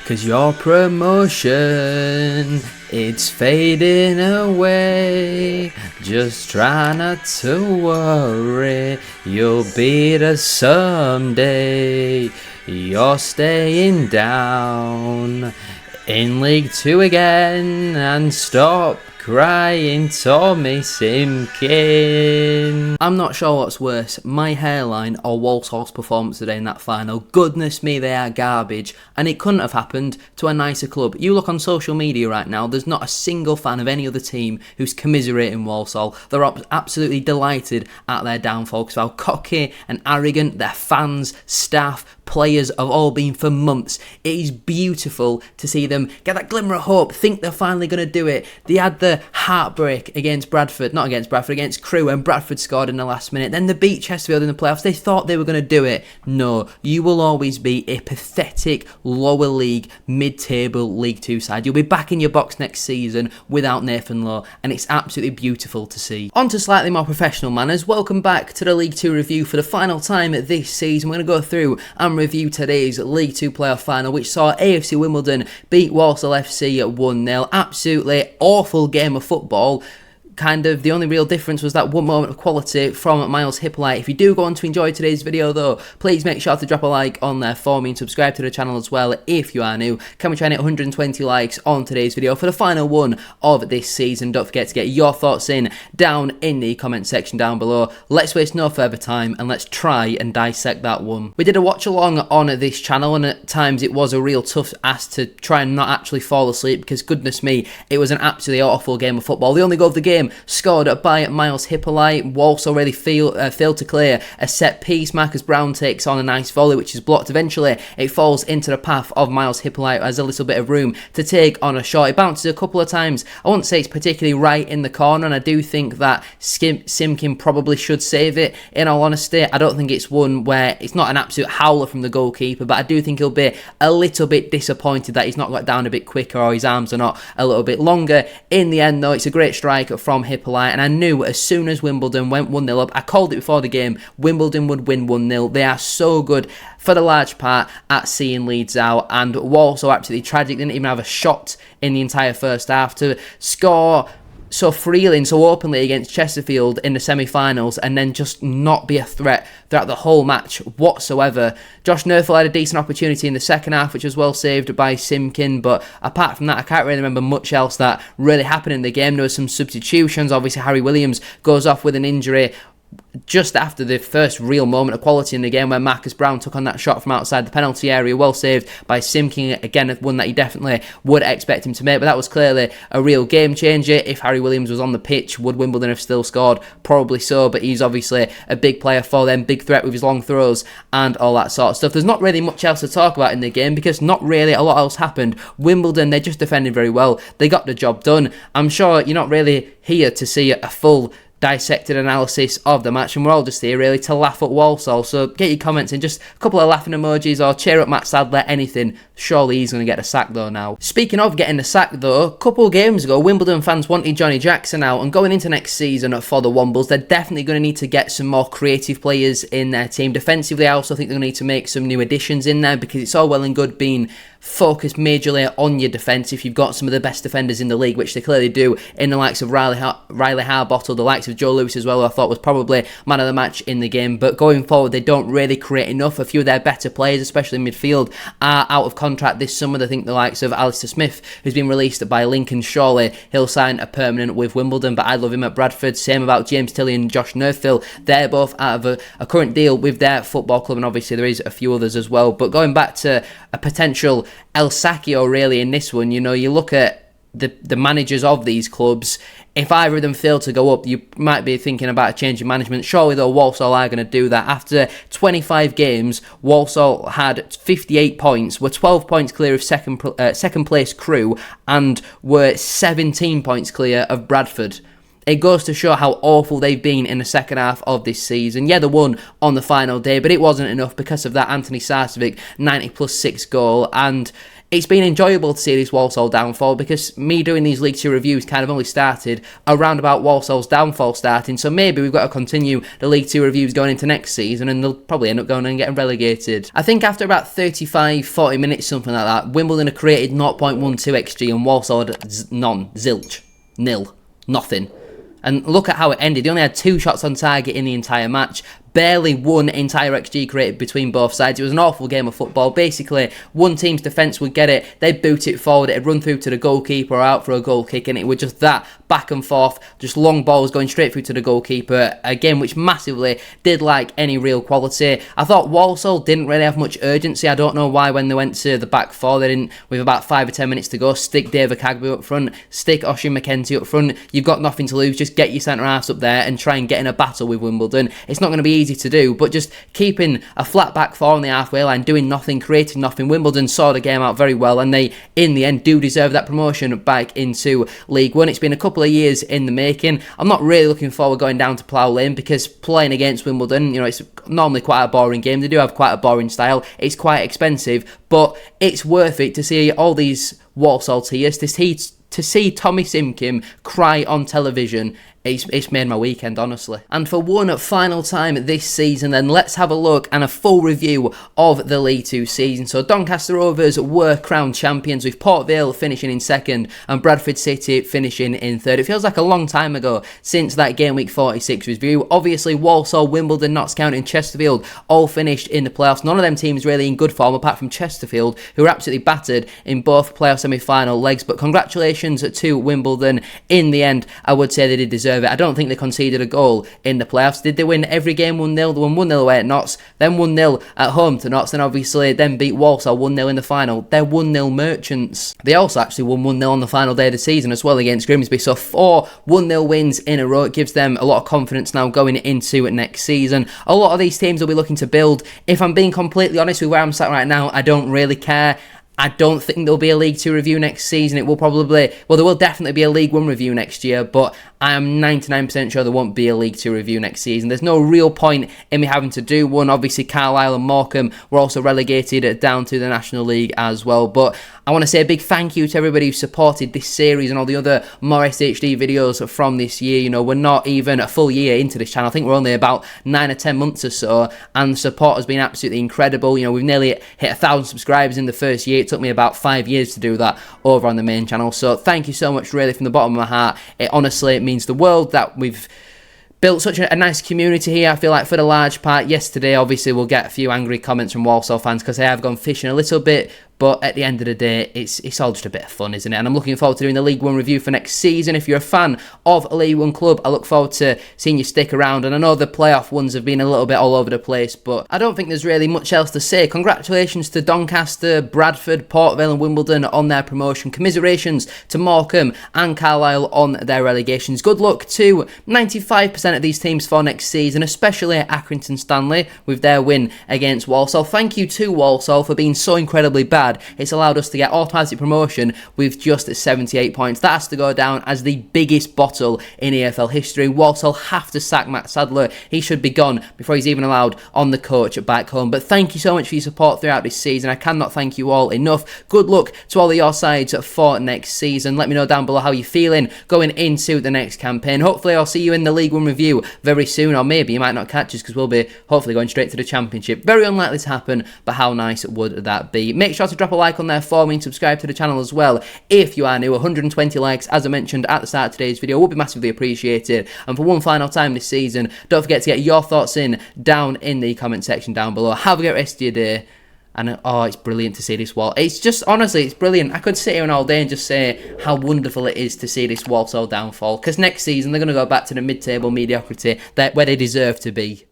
'Cause your promotion, it's fading away. Just try not to worry, you'll beat us someday. You're staying down in League 2 again, and stop crying, Tommy Simkin. I'm not sure what's worse, my hairline or Walsall's performance today in that final. Goodness me, they are garbage, and it couldn't have happened to a nicer club. You look on social media right now, there's not a single fan of any other team who's commiserating Walsall. They're absolutely delighted at their downfall because of how cocky and arrogant their fans, staff, players have all been for months. It is beautiful to see them get that glimmer of hope, think they're finally going to do it. They had the heartbreak against Crewe, when Bradford scored in the last minute. Then they beat Chesterfield in the playoffs. They thought they were going to do it. No, you will always be a pathetic lower league, mid-table League 2 side. You'll be back in your box next season without Nathan Lowe, and it's absolutely beautiful to see. On to slightly more professional manners. Welcome back to the League 2 review for the final time this season. We're going to go through and review today's League 2 playoff final, which saw AFC Wimbledon beat Walsall FC at 1-0. Absolutely awful game of football. Kind of the only real difference was that one moment of quality from Miles Hippolyte. If you do go on to enjoy today's video though, please make sure to drop a like on there for me and subscribe to the channel as well if you are new. Can we try and hit 120 likes on today's video for the final one of this season? Don't forget to get your thoughts in down in the comment section down below. Let's waste no further time and let's try and dissect that one. We did a watch along on this channel, and at times it was a real tough ask to try and not actually fall asleep because goodness me, it was an absolutely awful game of football. The only goal of the game scored by Miles Hippolyte. Walsall really failed to clear a set piece. Marcus Brown takes on a nice volley which is blocked. Eventually it falls into the path of Miles Hippolyte, has a little bit of room to take on a shot. It bounces a couple of times. I wouldn't say it's particularly right in the corner, and I do think that Simkin probably should save it. In all honesty, I don't think it's one where it's not an absolute howler from the goalkeeper, but I do think he'll be a little bit disappointed that he's not got down a bit quicker or his arms are not a little bit longer. In the end though, it's a great strike from Hippolyte, and I knew as soon as Wimbledon went 1-0 up, I called it before the game, Wimbledon would win 1-0. They are so good for the large part at seeing Leeds out, and Walsall absolutely tragic, didn't even have a shot in the entire first half to score so freely and so openly against Chesterfield in the semi-finals and then just not be a threat throughout the whole match whatsoever. Josh Nerthel had a decent opportunity in the second half, which was well saved by Simkin, but apart from that, I can't really remember much else that really happened in the game. There were some substitutions. Obviously, Harry Williams goes off with an injury just after the first real moment of quality in the game, where Marcus Brown took on that shot from outside the penalty area, well saved by Simkin, again one that you definitely would expect him to make, but that was clearly a real game changer. If Harry Williams was on the pitch, would Wimbledon have still scored? Probably so, but he's obviously a big player for them, big threat with his long throws and all that sort of stuff. There's not really much else to talk about in the game because not really a lot else happened. Wimbledon, they just defended very well, they got the job done. I'm sure you're not really here to see a full dissected analysis of the match, and we're all just here really to laugh at Walsall, so get your comments in, just a couple of laughing emojis or cheer up Matt Sadler, anything. Surely he's going to get a sack though now. Speaking of getting the sack though, a couple of games ago Wimbledon fans wanted Johnny Jackson out, and going into next season for the Wombles, they're definitely going to need to get some more creative players in their team. Defensively, I also think they're going to need to make some new additions in there, because it's all well and good being focused majorly on your defence if you've got some of the best defenders in the league, which they clearly do in the likes of Riley Harbottle, the likes of Joe Lewis as well, who I thought was probably man of the match in the game. But going forward, they don't really create enough. A few of their better players, especially in midfield, are out of contract this summer. I think the likes of Alistair Smith, who's been released by Lincoln, surely he'll sign a permanent with Wimbledon, but I love him at Bradford. Same about James Tilley and Josh Nerthel. They're both out of a current deal with their football club, and obviously there is a few others as well. But going back to a potential El Sacchio really in this one, you know, you look at the managers of these clubs. If either of them fail to go up, you might be thinking about a change in management. Surely though, Walsall are going to do that. After 25 games, Walsall had 58 points, were 12 points clear of second place Crewe, and were 17 points clear of Bradford. It goes to show how awful they've been in the second half of this season. Yeah, they won on the final day, but it wasn't enough because of that Anthony Sarcevic 90+6 goal, and it's been enjoyable to see this Walsall downfall, because me doing these League 2 reviews kind of only started around about Walsall's downfall starting, so maybe we've got to continue the League 2 reviews going into next season, and they'll probably end up going and getting relegated. I think after about 35-40 minutes, something like that, Wimbledon had created 0.12 XG and Walsall had none, zilch, nil, nothing. And look at how it ended. They only had 2 shots on target in the entire match. Barely one entire XG created between both sides. It was an awful game of football. Basically, one team's defence would get it, they'd boot it forward, it'd run through to the goalkeeper or out for a goal kick, and it would just that back and forth, just long balls going straight through to the goalkeeper. A game which massively did lack any real quality. I thought Walsall didn't really have much urgency. I don't know why when they went to the back four, they didn't, with about 5 or 10 minutes to go, stick David Cagby up front, stick Oisin McKenzie up front. You've got nothing to lose. Just get your centre-halves up there and try and get in a battle with Wimbledon. It's not going to be easy to do, but just keeping a flat back four on the halfway line, doing nothing, creating nothing. Wimbledon saw the game out very well, and they, in the end, do deserve that promotion back into League One. It's been a couple of years in the making. I'm not really looking forward going down to Plough Lane, because playing against Wimbledon, you know, it's normally quite a boring game. They do have quite a boring style. It's quite expensive, but it's worth it to see all these Walsall tiers, to see Tommy Simkim cry on television. It's made my weekend, honestly. And for one final time this season, then let's have a look and a full review of the League 2 season. So Doncaster Rovers were crowned champions, with Port Vale finishing in second and Bradford City finishing in third. It feels like a long time ago since that game week 46 review. Obviously, Walsall, Wimbledon, Notts County and Chesterfield all finished in the playoffs. None of them teams really in good form, apart from Chesterfield, who were absolutely battered in both playoff semi-final legs. But congratulations to Wimbledon. In the end, I would say they did deserve it. I don't think they conceded a goal in the playoffs. Did they win every game 1-0? They won 1-0 away at Notts, then 1-0 at home to Notts, then obviously then beat Walsall 1-0 in the final. They're 1-0 merchants. They also actually won 1-0 on the final day of the season as well against Grimsby. So 4 1-0 wins in a row. It gives them a lot of confidence now going into next season. A lot of these teams will be looking to build. If I'm being completely honest with where I'm sat right now, I don't really care. I don't think there'll be a League 2 review next season. It will probably, well, there will definitely be a League 1 review next year, but I am 99% sure there won't be a League 2 review next season. There's no real point in me having to do one. Obviously, Carlisle and Morecambe were also relegated down to the National League as well. But I want to say a big thank you to everybody who supported this series and all the other more SHD videos from this year. You know, we're not even a full year into this channel. I think we're only about 9 or 10 months or so, and the support has been absolutely incredible. You know, we've nearly hit 1,000 subscribers in the first year. It took me about 5 years to do that over on the main channel. So thank you so much, really, from the bottom of my heart. It honestly means the world that we've built such a nice community here. I feel like for the large part, yesterday obviously we'll get a few angry comments from Walsall fans because they have gone fishing a little bit, but at the end of the day, it's all just a bit of fun, isn't it? And I'm looking forward to doing the League 1 review for next season. If you're a fan of a League 1 club, I look forward to seeing you stick around. And I know the playoff ones have been a little bit all over the place, but I don't think there's really much else to say. Congratulations to Doncaster, Bradford, Port Vale and Wimbledon on their promotion. Commiserations to Morecambe and Carlisle on their relegations. Good luck to 95% of these teams for next season, especially Accrington Stanley with their win against Walsall. Thank you to Walsall for being so incredibly bad. It's allowed us to get automatic promotion with just 78 points. That has to go down as the biggest bottle in EFL history. Walsall have to sack Matt Sadler. He should be gone before he's even allowed on the coach back home. But thank you so much for your support throughout this season. I cannot thank you all enough. Good luck to all of your sides for next season. Let me know down below how you're feeling going into the next campaign. Hopefully I'll see you in the League 1 review very soon, or maybe you might not catch us because we'll be hopefully going straight to the Championship. Very unlikely to happen, but how nice would that be? Make sure to drop a like on there for me and subscribe to the channel as well if you are new. 120 likes, as I mentioned at the start of today's video, will be massively appreciated. And for one final time this season, don't forget to get your thoughts in down in the comment section down below. Have a great rest of your day. And oh, it's brilliant to see this wall. It's just, honestly, it's brilliant. I could sit here all day and just say how wonderful it is to see this Walsall downfall. Because next season, they're going to go back to the mid-table mediocrity where they deserve to be.